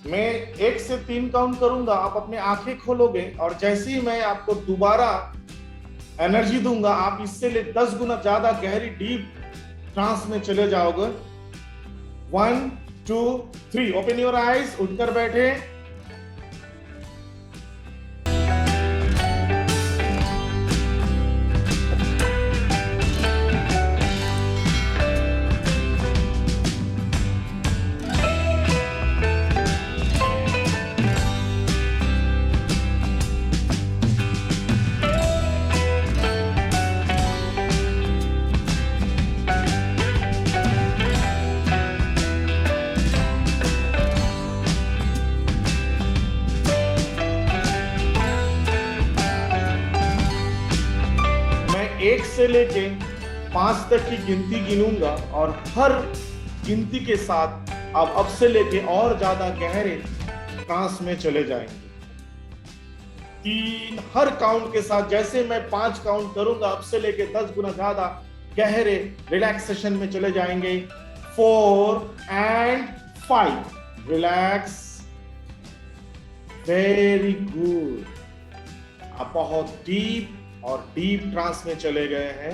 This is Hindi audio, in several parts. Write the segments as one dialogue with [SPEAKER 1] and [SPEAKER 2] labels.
[SPEAKER 1] मैं 1 से 3 काउंट करूंगा, आप अपने आंखें खोलोगे और जैसे ही मैं आपको दोबारा एनर्जी दूंगा, आप इससे 10 गुना ज्यादा गहरी डीप ट्रांस में चले जाओगे। 1 2 3, ओपन योर आईज, उठकर बैठे। मैं 1 से लेके 5 तक की गिनती गिनूंगा और हर गिनती के साथ आप अब से लेके और ज्यादा गहरे ट्रांस में चले जाएंगे। 3, हर काउंट के साथ जैसे मैं 5 काउंट करूंगा, अब से लेके 10 गुना ज्यादा गहरे रिलैक्सेशन में चले जाएंगे। 4 एंड 5, रिलैक्स, वेरी गुड। आप बहुत डीप और डीप ट्रांस में चले गए हैं।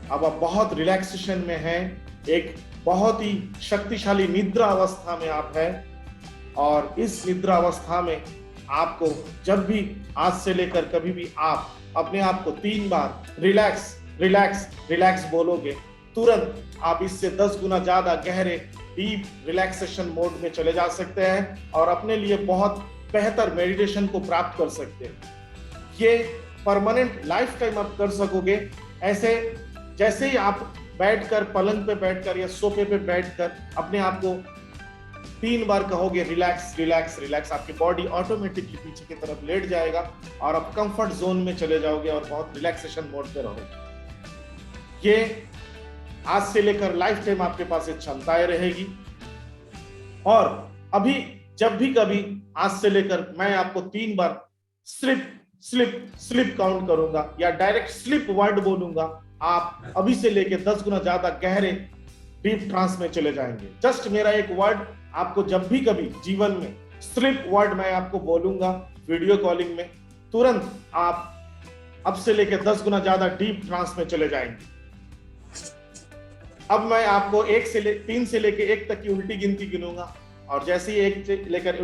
[SPEAKER 1] अब आप बहुत रिलैक्सेशन में हैं, एक बहुत ही शक्तिशाली निद्रा अवस्था में आप हैं। और इस निद्रा अवस्था में आपको जब भी आज से लेकर कभी भी आप अपने आप को 3 बार रिलैक्स रिलैक्स रिलैक्स बोलोगे, तुरंत आप इससे 10 गुना ज्यादा गहरे डीप रिलैक्सेशन मोड में चले जा सकते हैं और अपने लिए बहुत बेहतर मेडिटेशन को प्राप्त कर सकते हैं। ये परमानेंट लाइफ टाइम आप कर सकोगे। ऐसे जैसे ही आप बैठकर, पलंग पे बैठकर या सोफे पे बैठकर अपने आप को 3 बार कहोगे रिलैक्स रिलैक्स रिलैक्स, आपकी बॉडी ऑटोमेटिकली पीछे की तरफ लेट जाएगा और आप कंफर्ट जोन में चले जाओगे और बहुत रिलैक्सेशन मोड पे रहोगे। ये आज से लेकर लाइफ टाइम आपके पास ये क्षमताएं रहेगी। और अभी जब भी कभी आज से लेकर मैं आपको 3 बार स्लिप स्लिप स्लिप काउंट करूंगा या डायरेक्ट स्लिप वर्ड बोलूंगा, आप अभी से लेके 10 गुना ज्यादा गहरे डीप ट्रांस में चले जाएंगे। जस्ट मेरा एक वर्ड आपको जब भी कभी जीवन में स्लिप वर्ड मैं आपको बोलूंगा वीडियो कॉलिंग में, तुरंत आप अब से लेके 10 गुना ज्यादा डीप ट्रांस में चले जाएंगे। अब मैं आपको 3 से लेके 1 तक की उल्टी गिनती गिनूंगा और जैसे ही 1 से लेकर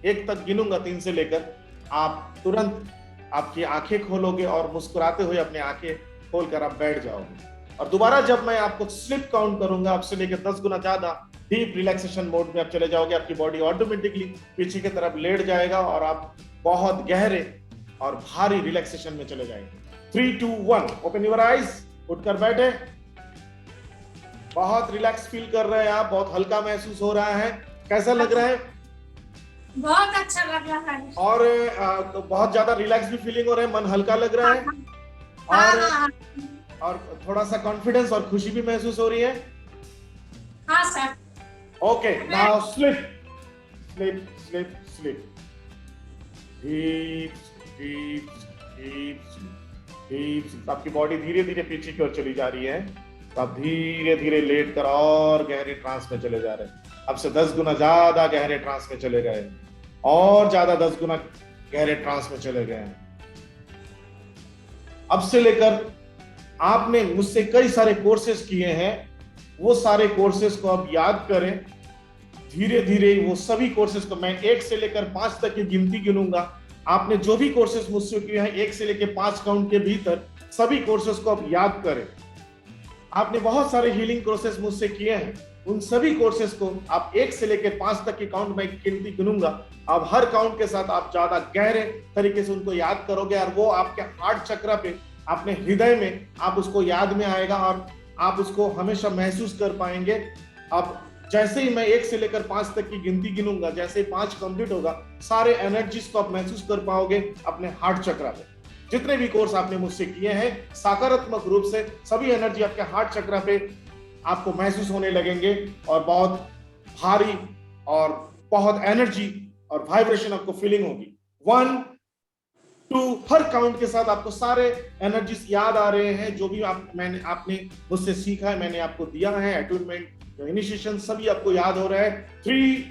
[SPEAKER 1] 1 तक गिनूंगा, 3 से लेकर, आप तुरंत आपकी आंखें खोलोगे और मुस्कुराते हुए अपनी आंखें खोलकर आप बैठ जाओगे। और दोबारा जब मैं आपको स्लिप काउंट करूंगा, आपसे लेकर 10 गुना ज्यादा डीप रिलैक्सेशन मोड में आप चले जाओगे। आपकी बॉडी ऑटोमेटिकली पीछे की तरफ लेट जाएगा और आप बहुत गहरे और भारी रिलैक्सेशन में चले जाएंगे। 3 2 1, ओपन योर आईज, उठकर बैठे। बहुत रिलैक्स फील कर रहे हैं आप, बहुत हल्का महसूस हो रहा है। कैसा लग रहा है?
[SPEAKER 2] बहुत अच्छा लग रहा है
[SPEAKER 1] और बहुत ज्यादा रिलैक्स भी फीलिंग हो रहा है, मन हल्का लग रहा है और थोड़ा सा कॉन्फिडेंस और खुशी भी महसूस हो रही है।
[SPEAKER 2] हाँ sir.
[SPEAKER 1] Okay, now slip slip slip slip, deep deep deep deep. आपकी बॉडी धीरे धीरे पीछे की ओर चली जा रही है, तो आप धीरे धीरे लेट कर और गहरे ट्रांस में चले जा रहे हैं। अब से 10 गुना ज्यादा गहरे ट्रांस में चले गए और ज्यादा 10 गुना गहरे ट्रांस में चले गए। अब से लेकर आपने मुझसे कई सारे कोर्सेज किए हैं, वो सारे कोर्सेज को अब याद करें। धीरे धीरे वो सभी कोर्सेज को मैं 1 से लेकर 5 तक की गिनती गिनूंगा। आपने जो भी कोर्सेज मुझसे किए हैं 1 से लेकर 5 काउंट के भीतर, सभी कोर्सेज को अब याद करें। आपने बहुत सारे हीलिंग कोर्सेज मुझसे किए हैं, उन सभी कोर्सेज को आप 1 से लेकर 5 तक की काउंट में गिनती गिनूंगा। अब हर काउंट के साथ आप ज्यादा गहरे तरीके से उनको याद करोगे और वो आपके हार्ट चक्र पे, अपने हृदय में आप उसको याद में आएगा और आप उसको हमेशा महसूस कर पाएंगे। अब जैसे ही मैं 1 से लेकर 5 तक की गिनती गिनूंगा, जैसे ही 5 कंप्लीट होगा, सारे एनर्जीज को आप महसूस कर पाओगे अपने हार्ट चक्र पे। जितने भी कोर्स आपने मुझसे किए हैं, सकारात्मक रूप से सभी एनर्जी आपके हार्ट चक्र पे आपको महसूस होने लगेंगे और बहुत भारी और बहुत एनर्जी और वाइब्रेशन आपको फीलिंग होगी। 1 2, हर काउंट के साथ आपको सारे एनर्जीज याद आ रहे हैं, जो भी आपने मुझसे सीखा है, मैंने आपको दिया है, अटूनमेंट, इनिशिएशन, सभी आपको याद हो रहा है। 3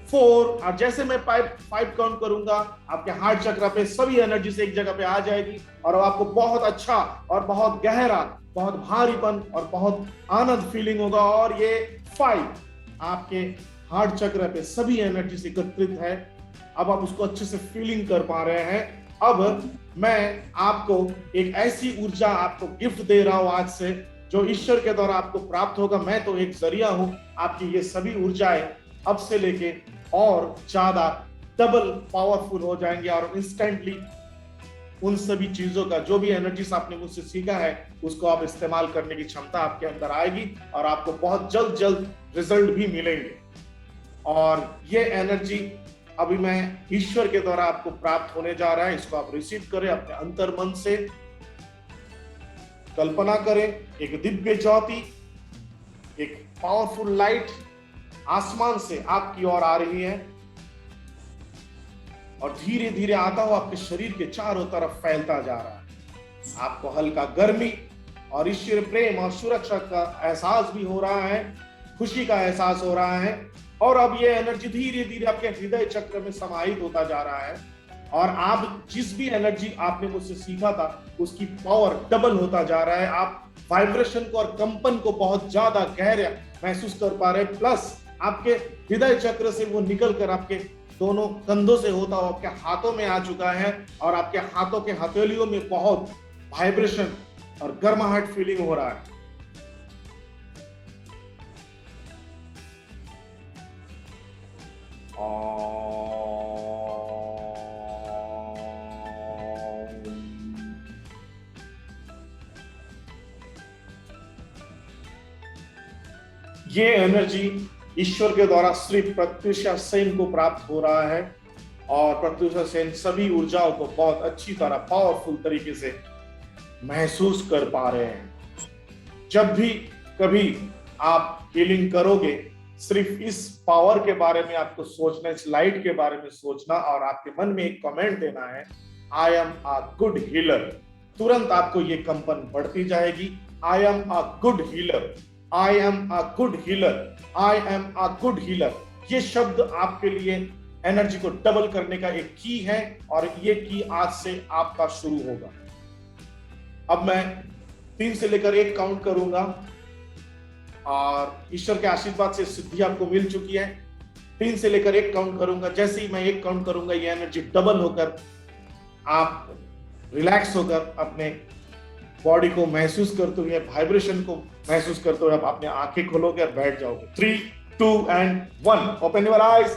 [SPEAKER 1] 4, और जैसे मैं 5 काउंट करूंगा आपके हार्ट चक्र पे सभी एनर्जी से एक जगह पे आ जाएगी और आपको बहुत अच्छा और बहुत गहरा, बहुत भारीपन और बहुत आनंद फीलिंग होगा। और ये 5 आपके हार्ट चक्र पे सभी एनर्जी से एकत्रित है। अब आप उसको अच्छे से फीलिंग कर पा रहे हैं। अब मैं आपको एक ऐसी ऊर्जा आपको गिफ्ट दे रहा हूं आज से, जो ईश्वर के द्वारा आपको प्राप्त होगा। मैं तो एक जरिया हूं, आपकी ये सभी ऊर्जाएं अब से लेके और ज्यादा डबल पावरफुल हो जाएंगे और इंस्टेंटली उन सभी चीजों का, जो भी एनर्जीज आपने मुझसे सीखा है, उसको आप इस्तेमाल करने की क्षमता आपके अंदर आएगी और आपको बहुत जल्द जल्द रिजल्ट भी मिलेंगे। और ये एनर्जी अभी मैं ईश्वर के द्वारा आपको प्राप्त होने जा रहा है। इसको आप रिसीव करें अपने अंतर मन से। कल्पना करें एक दिव्य ज्योति, एक पावरफुल लाइट आसमान से आपकी ओर आ रही है और धीरे धीरे आता हुआ आपके शरीर के चारों तरफ फैलता जा रहा है। आपको हल्का गर्मी और ईश्वर प्रेम और सुरक्षा का एहसास भी हो रहा है, खुशी का एहसास हो रहा है। और अब ये एनर्जी धीरे धीरे आपके हृदय चक्र में समाहित होता जा रहा है और आप जिस भी एनर्जी आपने मुझसे सीखा था उसकी पावर डबल होता जा रहा है। आप वाइब्रेशन को और कंपन को बहुत ज्यादा गहरा महसूस कर पा रहे हैं। प्लस आपके हृदय चक्र से वो निकल कर आपके दोनों कंधों से होता हुआ आपके हाथों में आ चुका है और आपके हाथों के हथेलियों में बहुत वाइब्रेशन और गर्माहट फीलिंग हो रहा है। ये एनर्जी ईश्वर के द्वारा श्री प्रत्युषा सेन को प्राप्त हो रहा है और प्रत्युषा सेन सभी ऊर्जाओं को बहुत अच्छी तरह पावरफुल तरीके से महसूस कर पा रहे हैं। जब भी कभी आप हीलिंग करोगे, सिर्फ इस पावर के बारे में आपको सोचना, इस लाइट के बारे में सोचना और आपके मन में एक कमेंट देना है, I am a good healer. तुरंत आपको ये कंपन बढ़ती जाएगी। I am a good healer, I am a good healer, I am a good healer. ये शब्द आपके लिए एनर्जी को डबल करने का एक की है और ये की आज से आपका शुरू होगा। अब मैं 3 से लेकर 1 काउंट करूंगा और ईश्वर के आशीर्वाद से सिद्धि आपको मिल चुकी है। 3 से लेकर 1 काउंट करूंगा। जैसे ही मैं 1 काउंट करूंगा, ये एनर्जी डबल होकर आप रिलैक्स होकर अपने बॉडी को महसूस करते हुए, वाइब्रेशन को महसूस करते हुए आप अपने आंखें खोलोगे और बैठ जाओगे। 3, 2 and 1, ओपन योर आईज।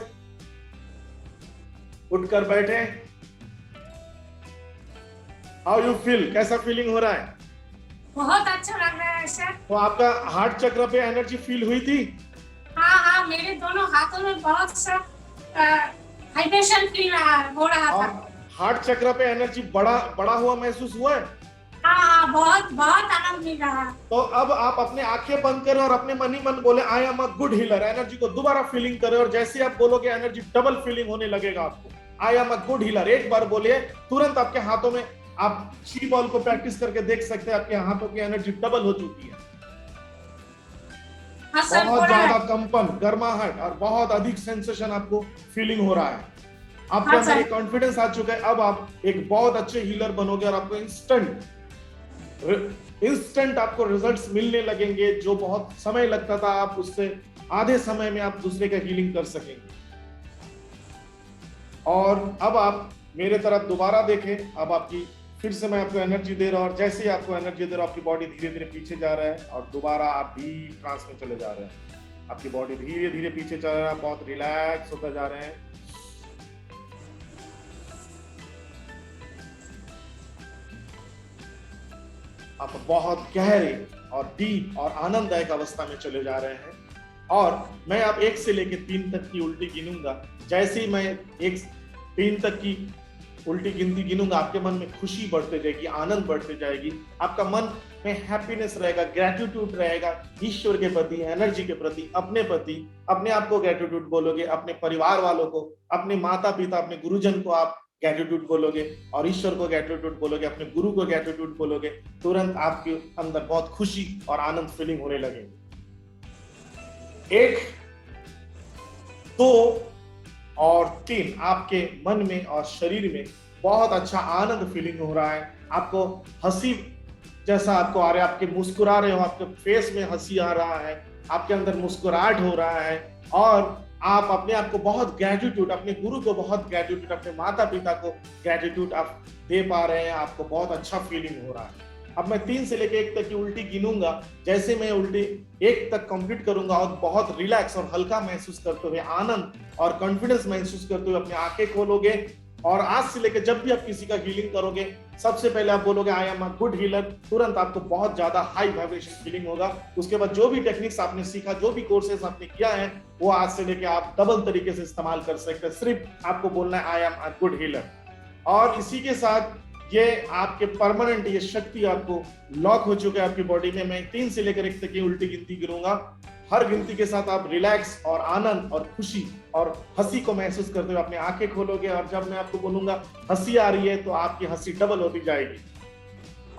[SPEAKER 1] उठकर बैठे। How you feel? कैसा फीलिंग हो रहा है?
[SPEAKER 2] बहुत अच्छा लग रहा है सर।
[SPEAKER 1] तो आपका हार्ट चक्र पे एनर्जी फील हुई थी?
[SPEAKER 2] हाँ हाँ, मेरे दोनों हाथों में बहुत सा वाइब्रेशन फील हो रहा था।
[SPEAKER 1] हार्ट चक्र पे एनर्जी बड़ा हुआ महसूस हुआ है?
[SPEAKER 2] हाँ, बहुत बहुत आनंद मिल रहा है।
[SPEAKER 1] तो अब आप अपने आंखें बंद करें और अपने मन ही मन बोले I am a good healer. Energy को दोबारा फीलिंग करें और जैसे ही आप बोलोगे एनर्जी डबल फीलिंग होने लगेगा आपको। I am a good healer एक बार बोलिए, तुरंत आपके हाथों में, आप 6 बॉल को प्रैक्टिस करके देख सकते हैं, आपके हाथों की एनर्जी डबल हो चुकी है।
[SPEAKER 2] हाँ सर,
[SPEAKER 1] बहुत ज्यादा कंपन, गर्माहट और बहुत अधिक सेंसेशन आपको फीलिंग हो रहा है। आपके अंदर एक कॉन्फिडेंस आ चुका है। अब आप एक बहुत अच्छे हीलर बनोगे और आपको इंस्टेंट आपको रिजल्ट्स मिलने लगेंगे। जो बहुत समय लगता था, आप उससे आधे समय में आप दूसरे का हीलिंग कर सकेंगे। और अब आप मेरे तरफ दोबारा देखें। अब आपकी फिर से मैं आपको एनर्जी दे रहा हूं और जैसे ही आपको एनर्जी दे रहा हूं, आपकी बॉडी धीरे धीरे पीछे जा रहा है और दोबारा आप डीप ट्रांस में चले जा रहे हैं। आपकी बॉडी धीरे धीरे पीछे चल रहा है, बहुत रिलैक्स होता जा रहे हैं। आप बहुत गहरे और डीप और आनंददायक अवस्था में चले जा रहे हैं। और मैं अब 1 से लेकर 3 तक की उल्टी गिनूंगा। जैसे ही मैं 3 तक की उल्टी गिनती गिनूंगा, आपके मन में खुशी बढ़ते जाएगी, आनंद बढ़ते जाएगी। आपका मन में हैप्पीनेस रहेगा, ग्रेटिट्यूड रहेगा ईश्वर के प्रति, एनर्जी के प्रति, अपने प्रति। अपने आप को ग्रेटिट्यूड बोलोगे, अपने परिवार वालों को, अपने माता पिता, अपने गुरुजन को आप ग्रेटिट्यूड बोलोगे और ईश्वर को ग्रेटिट्यूड बोलोगे, अपने गुरु को ग्रेटिट्यूड बोलोगे। तुरंत आपके अंदर बहुत खुशी और आनंद फीलिंग होने लगेगी। 1, 2, और 3, आपके मन में और शरीर में बहुत अच्छा आनंद फीलिंग हो रहा है, आपको हंसी जैसा आपको आ रहा है, आपके मुस्कुरा रहे हो, आपके फेस में हंसी आ रहा है, आपके अंदर मुस्कुराहट हो रहा है, और आप अपने आप को बहुत ग्रेटिट्यूड, अपने गुरु को बहुत ग्रेटिट्यूड, अपने माता पिता को ग्रेटिट्यूड आप दे पा रहे हैं, आपको बहुत अच्छा फीलिंग हो रहा है। अब मैं 3 से लेकर 1 तक की उल्टी गिनूंगा, जैसे मैं उल्टी 1 तक कंप्लीट करूंगा और बहुत रिलैक्स और हल्का महसूस करते हुए, आनंद और कॉन्फिडेंस महसूस करते हुए अपनी आंखें खोलोगे, और आज से लेकर जब भी आप किसी का हीलिंग करोगे, सबसे पहले आप बोलोगे I am a good healer, तुरंत आपको बहुत ज्यादा हाई वाइब्रेशन फीलिंग होगा। उसके बाद जो भी टेक्निक्स आपने सीखा, जो भी कोर्सेस आपने किया है, वो आज से लेकर आप डबल तरीके से इस्तेमाल कर सकते हैं। सिर्फ आपको बोलना है I am a good healer, और इसी के साथ ये आपके परमानेंट ये शक्ति आपको लॉक हो चुका है आपकी बॉडी में। मैं 3 से लेकर 1 तक की उल्टी गिनती गिनूंगा, हर गिनती के साथ आप रिलैक्स और आनंद और खुशी और हंसी को महसूस करते हुए अपनी आंखें खोलोगे, और जब मैं आपको बोलूंगा हंसी आ रही है तो आपकी हंसी डबल होती जाएगी।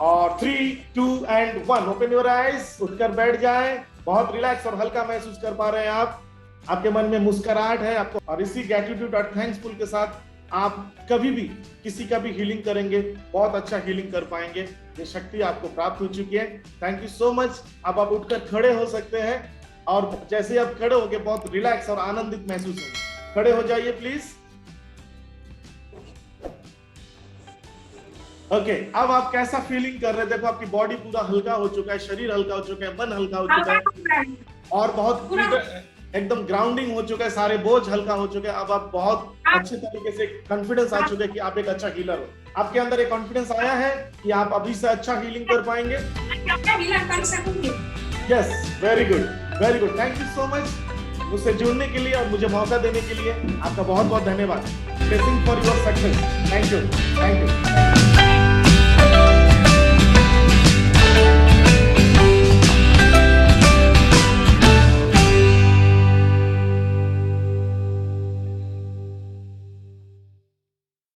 [SPEAKER 1] और 3, 2 एंड 1, ओपन योर आईज, उठकर बैठ जाएं। बहुत रिलैक्स और हल्का महसूस कर पा रहे हैं आप, आपके मन में मुस्कुराहट है आपको, और इसी ग्रेटिट्यूड और थैंक्सफुल के साथ आप कभी भी किसी का भी हीलिंग करेंगे, बहुत अच्छा हीलिंग कर पाएंगे। ये शक्ति आपको प्राप्त हो चुकी है। Thank you so much. अब आप उठकर खड़े हो सकते हैं, और जैसे आप खड़े होंगे बहुत रिलैक्स और आनंदित महसूस होंगे। खड़े हो जाइए प्लीज। ओके, अब आप कैसा फीलिंग कर रहे हैं? देखो आपकी बॉडी पूरा हल्का हो चुका है, शरीर हल्का हो चुका है, मन हल्का हो चुका है, और बहुत एकदम ग्राउंडिंग हो चुका है, सारे बोझ हल्का हो चुके हैं। अब आप बहुत अच्छे तरीके से कॉन्फिडेंस आ चुके हैं कि आप एक अच्छा हीलर हो। आपके अंदर एक कॉन्फिडेंस आया है कि आप अभी से अच्छा हीलिंग कर पाएंगे। Yes, very good, very good. Thank you so much मुझसे जुड़ने के लिए और मुझे मौका देने के लिए। आपका बहुत बहुत धन्यवाद। Blessing for your success. Thank you, thank you.